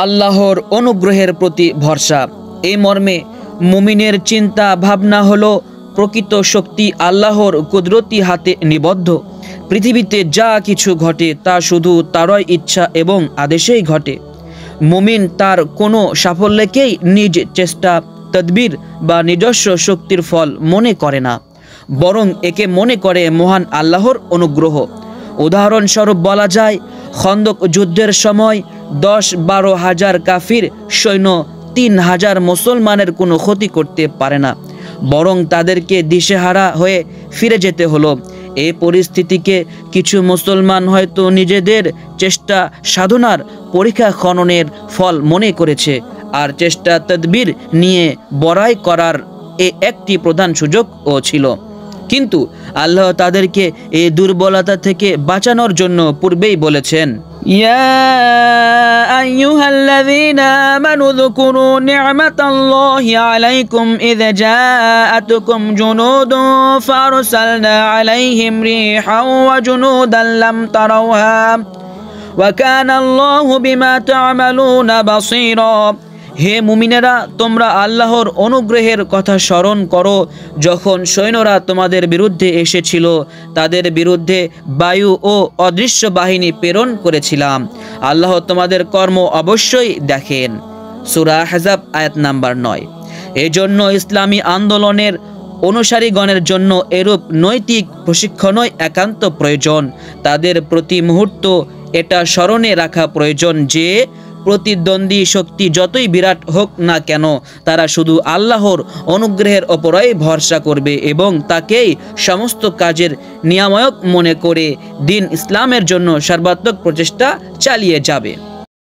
আল্লাহর অনুগ্রহের প্রতি ভরসা। এই মর্মে মুমিনের চিন্তা ভাবনা হলো প্রকৃত শক্তি আল্লাহর কুদরতি হাতে নিবদ্ধ। পৃথিবীতে যা কিছু ঘটে তা শুধু তারই ইচ্ছা এবং আদেশেই ঘটে। মুমিন তার কোনো সাফল্যকেই নিজ চেষ্টা, তদবির বা নিজস্ব শক্তির ফল মনে করে না, বরং একে মনে করে মহান আল্লাহর অনুগ্রহ। উদাহরণস্বরূপ বলা যায়, খন্দক যুদ্ধের সময় 10-12 হাজার কাফির সৈন্য 3000 মুসলমানের কোনো ক্ষতি করতে পারে না, বরং তাদেরকে দিশেহারা হয়ে ফিরে যেতে হলো। এই পরিস্থিতিকে কিছু মুসলমান হয়তো নিজেদের চেষ্টা সাধনার পরীক্ষা খননের ফল মনে করেছে, আর চেষ্টা তদবির নিয়ে বড়াই করার একটি প্রধান সুযোগও ছিল। কিন্তু আল্লাহ তাদেরকে এই দুর্বলতা থেকে বাঁচানোর জন্য পূর্বেই বলেছেন, ইয়া আইয়ুহাল্লাযীনা আমানু যকুরু নি'মাতাল্লাহি আলাইকুম ইয জাআতুকুম জুনুদুন ফারসালনা আলাইহিম রিহান ওয়া জুনুদান লাম তারাওহা ওয়া কানা আল্লাহু বিমা তা'মালুনা বাসীরা। হে মুমিনেরা, তোমরা আল্লাহর অনুগ্রহের কথা স্মরণ করো। যখন সৈন্যরা তোমাদের বিরুদ্ধে এসেছিল, তাদের বিরুদ্ধে বায়ু ও অদৃশ্য বাহিনী প্রেরণ করেছিলাম। আল্লাহ তোমাদের কর্ম অবশ্যই দেখেন। সূরা আহজাব আয়াত নাম্বার 9। এজন্য ইসলামী আন্দোলনের অনুসারীগণের জন্য এরূপ নৈতিক প্রশিক্ষণই একান্ত প্রয়োজন। তাদের প্রতি মুহূর্ত এটা স্মরণে রাখা প্রয়োজন যে প্রতিদ্বন্দ্বী শক্তি যতই বিরাট হোক না কেন, তারা শুধু আল্লাহর অনুগ্রহের ওপরই ভরসা করবে এবং তাকেই সমস্ত কাজের নিয়ামক মনে করে দিন ইসলামের জন্য সর্বাত্মক প্রচেষ্টা চালিয়ে যাবে।